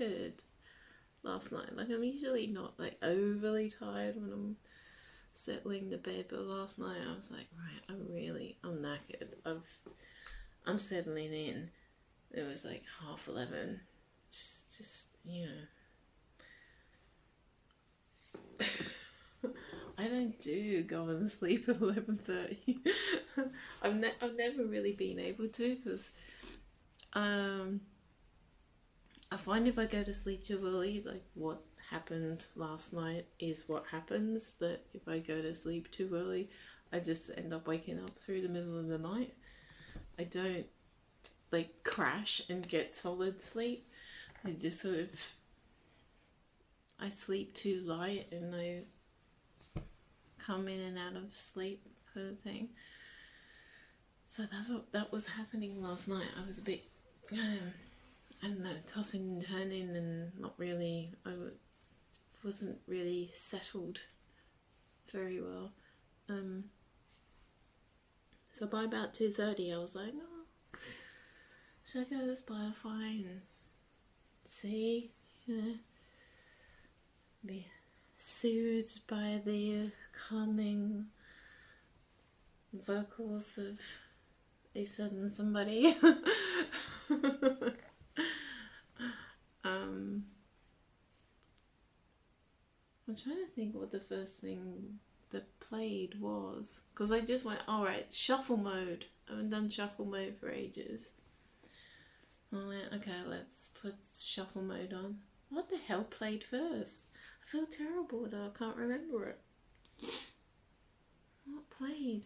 knackered last night. Like, I'm usually not like overly tired when I'm settling to bed, but last night I was like, right, I'm knackered. I'm settling in. It was like 11:30. Just you know. I don't do going to sleep at 11:30. I've never really been able to, because I find if I go to sleep too early, like what happened last night is what happens. That if I go to sleep too early, I just end up waking up through the middle of the night. I don't like crash and get solid sleep. I just sort of, I sleep too light and I come in and out of sleep kind of thing. So that was happening last night. I was a bit, I don't know, tossing and turning and not really, wasn't really settled very well. So by about 2:30 I was like, oh, should I go to Spotify and see, be soothed by the calming vocals of a certain somebody. I'm trying to think what the first thing that played was, because I just went, alright, shuffle mode. I haven't done shuffle mode for ages. I went, okay, let's put shuffle mode on. What the hell played first? I feel terrible that I can't remember it. What played?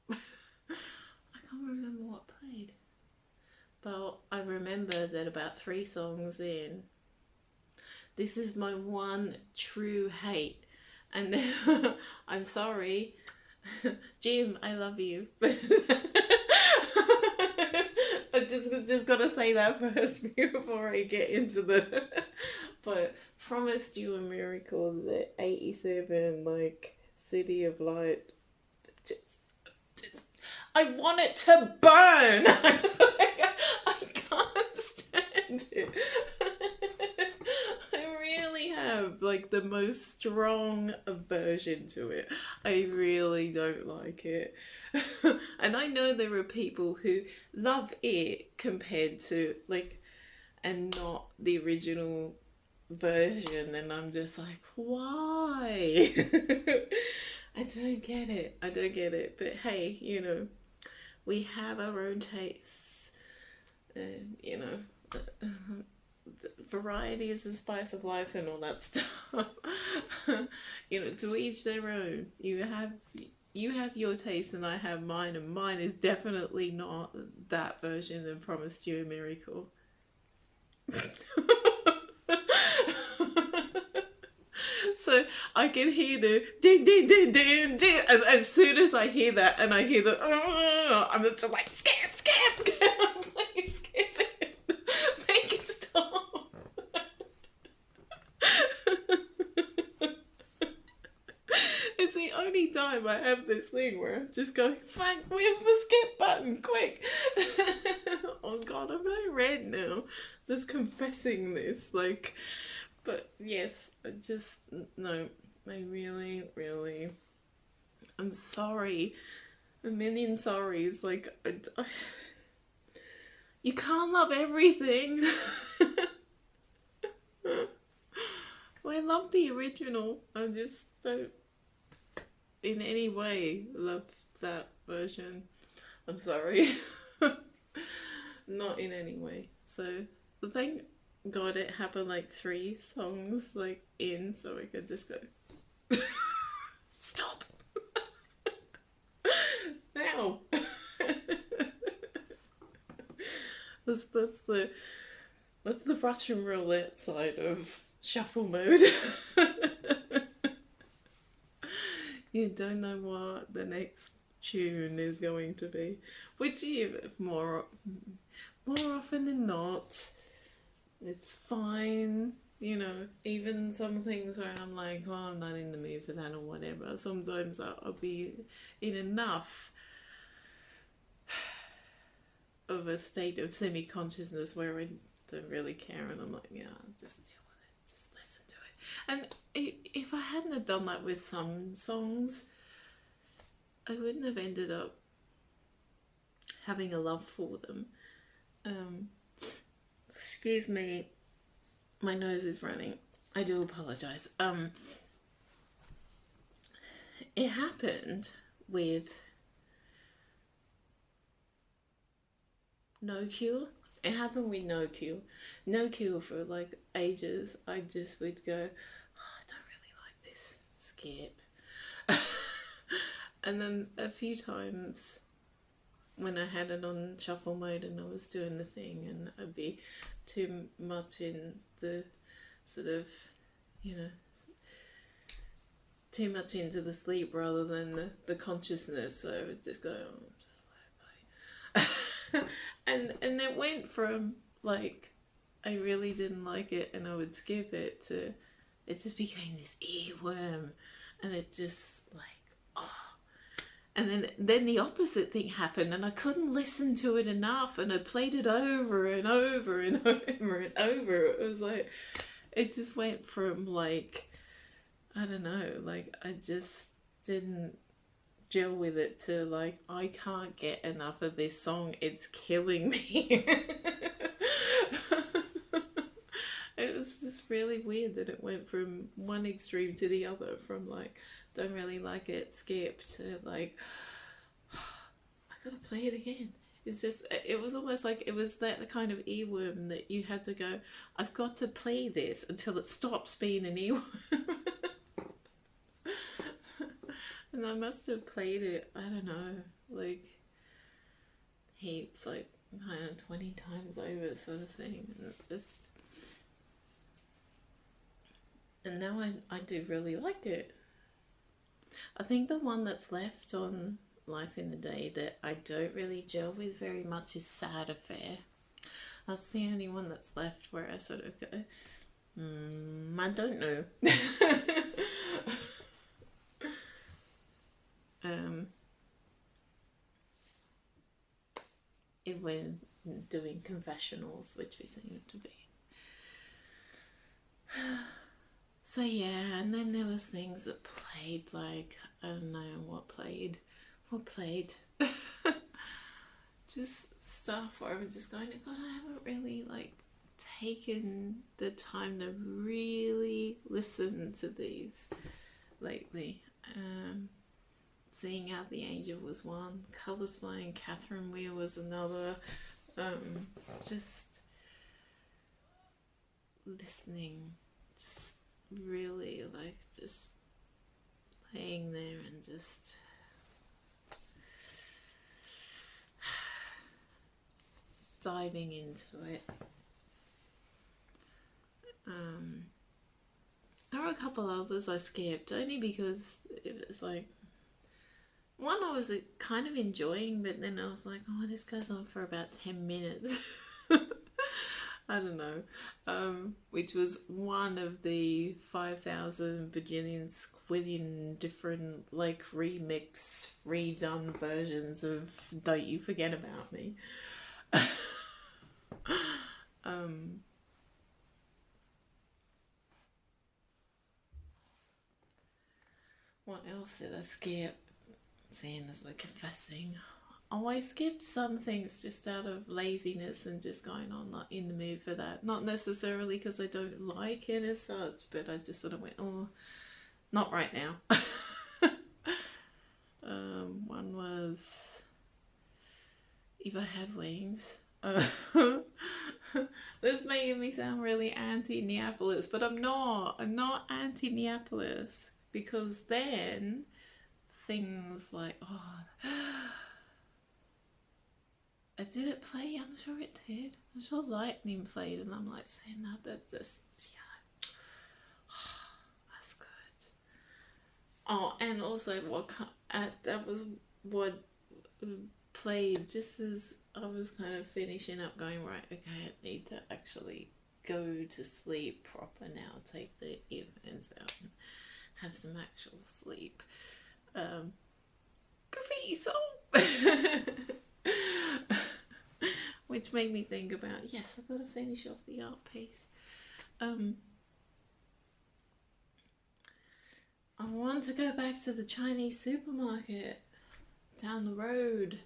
I can't remember what played. But I remember that about 3 songs in, this is my one true hate. And then, I'm sorry, Jim, I love you. But I just gotta say that first before I get into the. But Promised You a Miracle, the 87, like, City of Light. I want it to burn! I can't stand it. I really have, like, the most strong aversion to it. I really don't like it. And I know there are people who love it compared to, like, and not the original version, and I'm just like, why? I don't get it. But hey, you know, we have our own tastes, and you know, variety is the spice of life and all that stuff. You know, to each their own. You have your taste and I have mine, and mine is definitely not that version of Promised You a Miracle. So I can hear the ding ding ding ding ding, and as soon as I hear that and I hear the I'm just like, skip, please skip it, make it stop. It's the only time I have this thing where I'm just going, fuck, where's the skip button, quick. Oh god, I'm very red now just confessing this, like. But yes, no, I really, I'm sorry, a million sorries, like, you can't love everything. I love the original, I just don't in any way love that version. I'm sorry. Not in any way. So, thank God it happened like 3 songs like in, so I could just go stop now. that's the Russian roulette side of shuffle mode. You don't know what the next tune is going to be, which more often than not, it's fine, you know. Even some things where I'm like, well, I'm not in the mood for that or whatever, sometimes I'll be in enough of a state of semi-consciousness where I don't really care, and I'm like, yeah, just deal with it, just listen to it. And if I hadn't have done that with some songs, I wouldn't have ended up having a love for them. Excuse me, my nose is running. I do apologise. It happened with No Cure. It happened with No Cure. No Cure for like ages. I just would go, oh, I don't really like this. Skip. And then a few times when I had it on shuffle mode and I was doing the thing, and I'd be too much in the sort of, you know, too much into the sleep rather than the consciousness. So I would just go, oh, just like, and it went from like I really didn't like it and I would skip it to it just became this earworm, and it just like, oh. And then the opposite thing happened, and I couldn't listen to it enough, and I played it over and over and over and over. It was like, it just went from like, I don't know, like I just didn't gel with it to like, I can't get enough of this song, it's killing me. It was just really weird that it went from one extreme to the other, from like, don't really like it, skip, to like, I gotta play it again. It's just, it was almost like it was that kind of earworm that you had to go, I've got to play this until it stops being an earworm. And I must have played it, I don't know, like heaps, like 20 times over sort of thing. And it just, and now I do really like it. I think the one that's left on Life in the Day that I don't really gel with very much is Sad Affair. That's the only one that's left where I sort of go, I don't know. If we're doing confessionals, which we seem to be. So yeah, and then there was things that played, like, I don't know what played. Just stuff where I'm just going, God, I haven't really like taken the time to really listen to these lately. Seeing Out the Angel was one, Colours Flying Catherine Weir was another. Just listening, just really like just laying there and just diving into it. There were a couple others I skipped only because it was like, one I was kind of enjoying, but then I was like, oh, this goes on for about 10 minutes. I don't know. Which was one of the 5,000 bajillion squillion different like remix, redone versions of Don't You Forget About Me. What else did I skip? Seeing as we're confessing, oh, I skipped some things just out of laziness and just going, I'm not in the mood for that. Not necessarily because I don't like it as such, but I just sort of went, oh, not right now. One was If I Had Wings. This is making me sound really anti-Neapolis, but I'm not anti-Neapolis, because then things like, oh, did it play? I'm sure it did. I'm sure Lightning played, and I'm like saying that just, yeah, oh, that's good. Oh, and also that was what played just as I was kind of finishing up, going, right, okay, I need to actually go to sleep proper now, take the earphones out and have some actual sleep. Graffiti song. which made me think about, yes, I've got to finish off the art piece. I want to go back to the Chinese supermarket down the road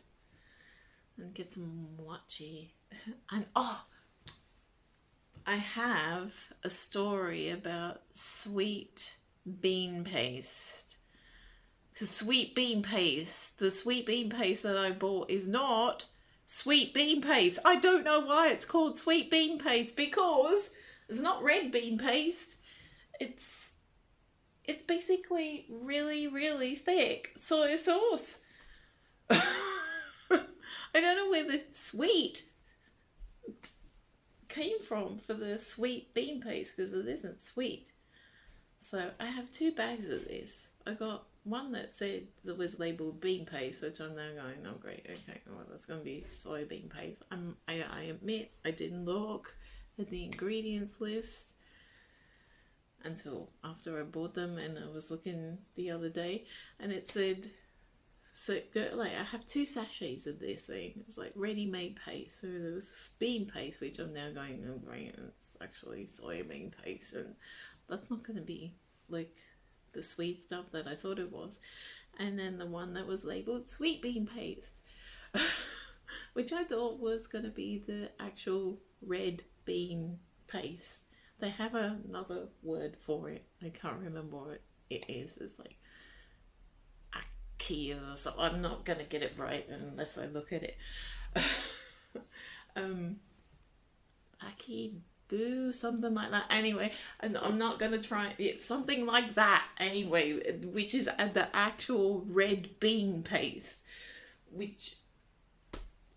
and get some mochi. And oh, I have a story about sweet bean paste. Because sweet bean paste, the sweet bean paste that I bought is not sweet bean paste. I don't know why it's called sweet bean paste, because it's not red bean paste. It's basically really, really thick soy sauce. I don't know where the sweet came from for the sweet bean paste, because it isn't sweet. So I have 2 bags of this. I got one that said that was labelled bean paste, which I'm now going, oh great, okay, well that's going to be soybean paste. I admit I didn't look at the ingredients list until after I bought them, and I was looking the other day and it said, so like I have 2 sachets of this thing. It's like ready-made paste. So there was bean paste, which I'm now going, oh great, it's actually soybean paste, and that's not going to be like the sweet stuff that I thought it was. And then the one that was labelled sweet bean paste, which I thought was going to be the actual red bean paste. They have another word for it. I can't remember what it is. It's like aki or so. I'm not going to get it right unless I look at it. Aki boo, something like that. Anyway, and I'm not going to try it. Something like that anyway, which is the actual red bean paste, which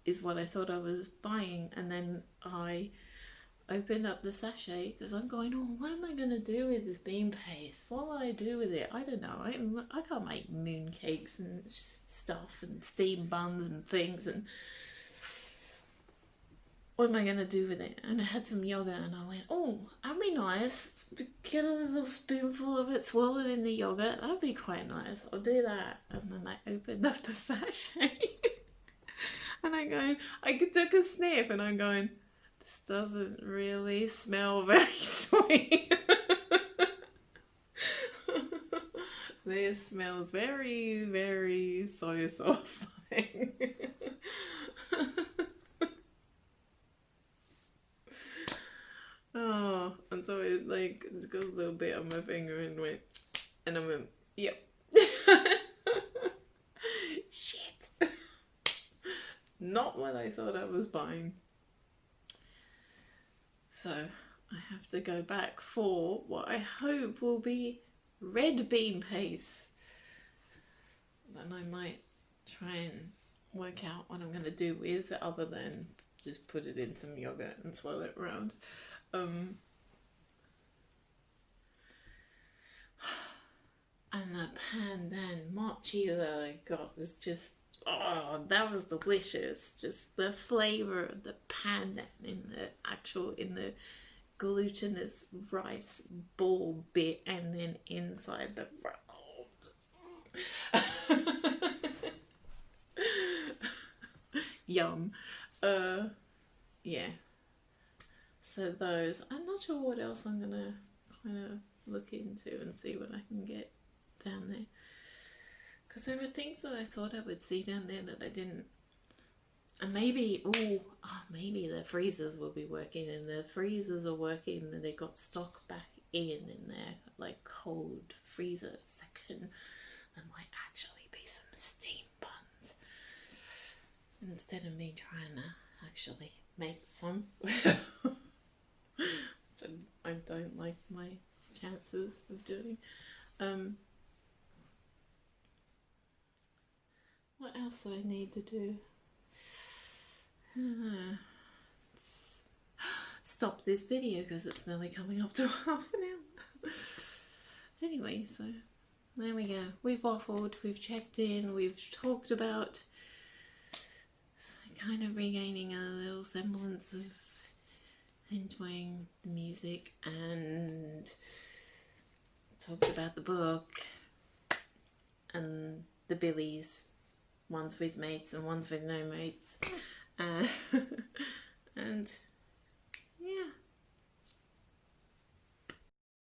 is what I thought I was buying. And then I opened up the sachet because I'm going, oh, what am I going to do with this bean paste? What will I do with it? I don't know. I can't make moon cakes and stuff and steam buns and things, and what am I going to do with it? And I had some yogurt and I went, oh, that'd be nice. Get a little spoonful of it, swirl it in the yogurt. That'd be quite nice. I'll do that. And then I opened up the sachet and I took a sniff and I'm going, this doesn't really smell very sweet. This smells very, very soy sauce-like. Oh, and so it like just got a little bit on my finger and went, and I went, yep. Shit. Not what I thought I was buying. So I have to go back for what I hope will be red bean paste. Then I might try and work out what I'm going to do with it, other than just put it in some yogurt and swirl it around. And the pandan mochi that I got was just, oh, that was delicious. Just the flavour of the pandan in the glutinous rice ball bit, and then inside the yum. Yeah. So those, I'm not sure what else I'm gonna kind of look into and see what I can get down there. Because there were things that I thought I would see down there that I didn't. And maybe, maybe the freezers will be working, and the freezers are working and they got stock back in their like cold freezer section. There might actually be some steam buns instead of me trying to actually make some. I don't like my chances of doing. What else do I need to do? Stop this video because it's nearly coming up to half an hour. Anyway, so there we go. We've waffled, we've checked in, we've talked about kind of regaining a little semblance of enjoying the music, and talked about the book and the billies, ones with mates and ones with no mates. and